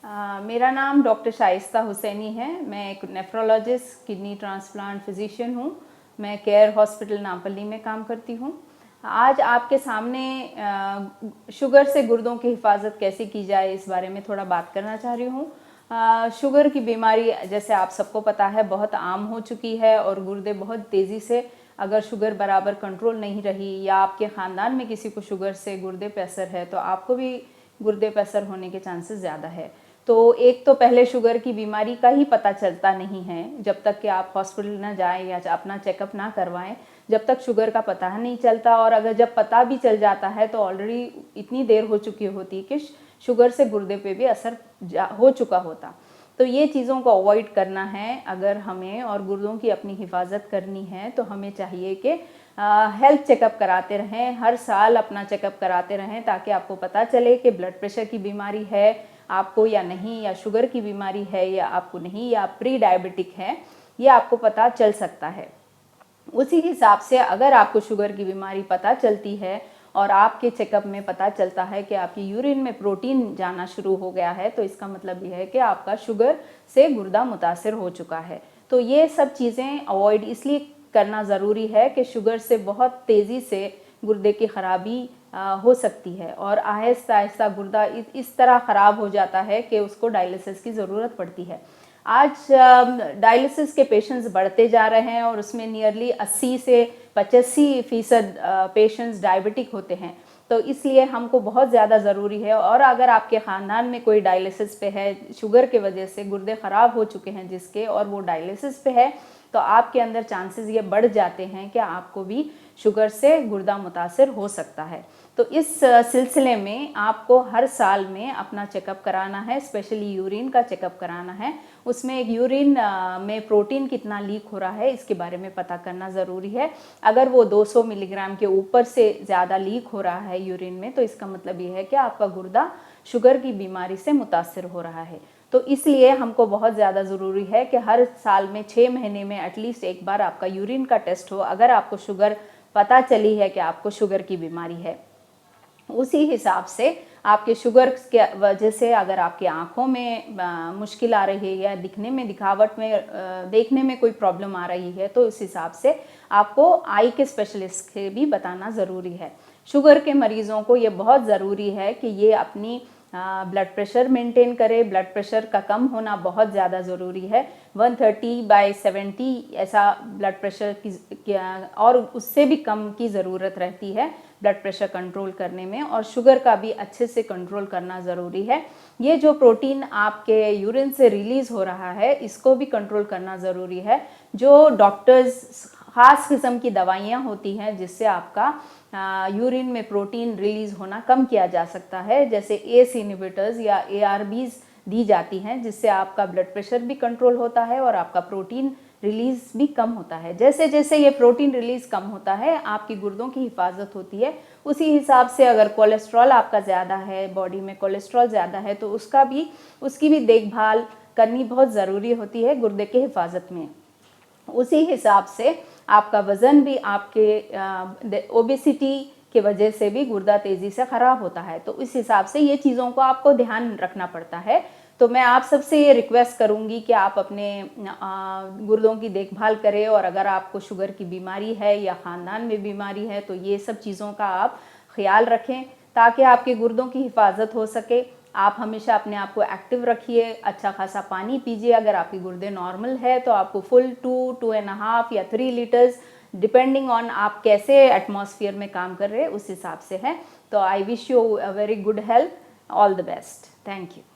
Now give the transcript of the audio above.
मेरा नाम डॉक्टर शाइस्ता हुसैनी है। मैं एक नेफ्रोलॉजिस्ट, किडनी ट्रांसप्लांट फिजिशियन हूँ। मैं केयर हॉस्पिटल नापल्ली में काम करती हूँ। आज आपके सामने शुगर से गुर्दों की हिफाजत कैसे की जाए इस बारे में थोड़ा बात करना चाह रही हूँ। शुगर की बीमारी जैसे आप सबको पता है बहुत आम हो चुकी है और गुर्दे बहुत तेज़ी से, अगर शुगर बराबर कंट्रोल नहीं रही या आपके ख़ानदान में किसी को शुगर से गुर्दे पे असर है तो आपको भी गुर्दे पे असर होने के चांसेस ज़्यादा है। तो एक तो पहले शुगर की बीमारी का ही पता चलता नहीं है जब तक कि आप हॉस्पिटल ना जाएं या अपना चेकअप ना करवाएं, जब तक शुगर का पता नहीं चलता। और अगर जब पता भी चल जाता है तो ऑलरेडी इतनी देर हो चुकी होती कि शुगर से गुर्दे पे भी असर हो चुका होता। तो ये चीज़ों को अवॉइड करना है अगर हमें, और गुर्दों की अपनी हिफाजत करनी है तो हमें चाहिए कि हेल्थ चेकअप कराते रहें, हर साल अपना चेकअप कराते रहें ताकि आपको पता चले कि ब्लड प्रेशर की बीमारी है आपको या नहीं, या शुगर की बीमारी है या आपको नहीं, या प्री डायबिटिक है, ये आपको पता चल सकता है। उसी हिसाब से अगर आपको शुगर की बीमारी पता चलती है और आपके चेकअप में पता चलता है कि आपकी यूरिन में प्रोटीन जाना शुरू हो गया है तो इसका मतलब यह है कि आपका शुगर से गुर्दा मुतासिर हो चुका है। तो ये सब चीज़ें अवॉइड इसलिए करना ज़रूरी है कि शुगर से बहुत तेज़ी से गुर्दे की ख़राबी हो सकती है और आहिस्ता आहिस्ता गुर्दा इस तरह ख़राब हो जाता है कि उसको डायलिसिस की ज़रूरत पड़ती है। आज डायलिसिस के पेशेंट्स बढ़ते जा रहे हैं और उसमें नियरली 80 से 85% पेशेंट्स डायबिटिक होते हैं। तो इसलिए हमको बहुत ज़्यादा ज़रूरी है, और अगर आपके ख़ानदान में कोई डायलिसिस पे है, शुगर के वजह से गुर्दे ख़राब हो चुके हैं जिसके, और वो डायलिसिस पे है, तो आपके अंदर चांसेस ये बढ़ जाते हैं कि आपको भी शुगर से गुर्दा मुतासिर हो सकता है। तो इस सिलसिले में आपको हर साल में अपना चेकअप कराना है, स्पेशली यूरिन का चेकअप कराना है। उसमें एक यूरिन में प्रोटीन कितना लीक हो रहा है इसके बारे में पता करना ज़रूरी है। अगर वो 200 मिलीग्राम के ऊपर से ज़्यादा लीक हो रहा है यूरिन में तो इसका मतलब ये है कि आपका गुर्दा शुगर की बीमारी से मुतासिर हो रहा है। तो इसलिए हमको बहुत ज़्यादा ज़रूरी है कि हर साल में 6 महीने में एटलीस्ट एक बार आपका यूरिन का टेस्ट हो अगर आपको शुगर पता चली है कि आपको शुगर की बीमारी है। उसी हिसाब से आपके शुगर के वजह से अगर आपकी आँखों में मुश्किल आ रही है या दिखने में, दिखावट में, देखने में कोई प्रॉब्लम आ रही है तो इस हिसाब से आपको आई के स्पेशलिस्ट के भी बताना ज़रूरी है। शुगर के मरीज़ों को ये बहुत ज़रूरी है कि ये अपनी ब्लड प्रेशर मेंटेन करे। ब्लड प्रेशर का कम होना बहुत ज़्यादा ज़रूरी है। 130/70 ऐसा ब्लड प्रेशर की और उससे भी कम की ज़रूरत रहती है ब्लड प्रेशर कंट्रोल करने में, और शुगर का भी अच्छे से कंट्रोल करना ज़रूरी है। ये जो प्रोटीन आपके यूरिन से रिलीज़ हो रहा है इसको भी कंट्रोल करना ज़रूरी है। जो डॉक्टर्स ख़ास किस्म की दवाइयाँ होती हैं जिससे आपका यूरिन में प्रोटीन रिलीज़ होना कम किया जा सकता है, जैसे एस इनहिबिटर्स या ARBs दी जाती हैं जिससे आपका ब्लड प्रेशर भी कंट्रोल होता है और आपका प्रोटीन रिलीज़ भी कम होता है। जैसे जैसे ये प्रोटीन रिलीज़ कम होता है आपकी गुर्दों की हिफाजत होती है। उसी हिसाब से अगर कोलेस्ट्रॉल आपका ज़्यादा है, बॉडी में कोलेस्ट्रॉल ज़्यादा है तो उसकी भी देखभाल करनी बहुत ज़रूरी होती है गुर्दे के हिफाजत में। उसी हिसाब से आपका वज़न भी, आपके ओबेसिटी की वजह से भी गुर्दा तेज़ी से ख़राब होता है। तो इस हिसाब से ये चीज़ों को आपको ध्यान रखना पड़ता है। तो मैं आप सबसे ये रिक्वेस्ट करूँगी कि आप अपने गुर्दों की देखभाल करें, और अगर आपको शुगर की बीमारी है या ख़ानदान में बीमारी है तो ये सब चीज़ों का आप ख्याल रखें ताकि आपके गुर्दों की हिफाजत हो सके। आप हमेशा अपने आप को एक्टिव रखिए, अच्छा खासा पानी पीजिए। अगर आपके गुर्दे नॉर्मल है तो आपको फुल 2-2.5 या 3 लीटर्स, डिपेंडिंग ऑन आप कैसे एटमॉस्फेयर में काम कर रहे हैं उस हिसाब से है। तो I wish you a very good health. All the best. Thank you.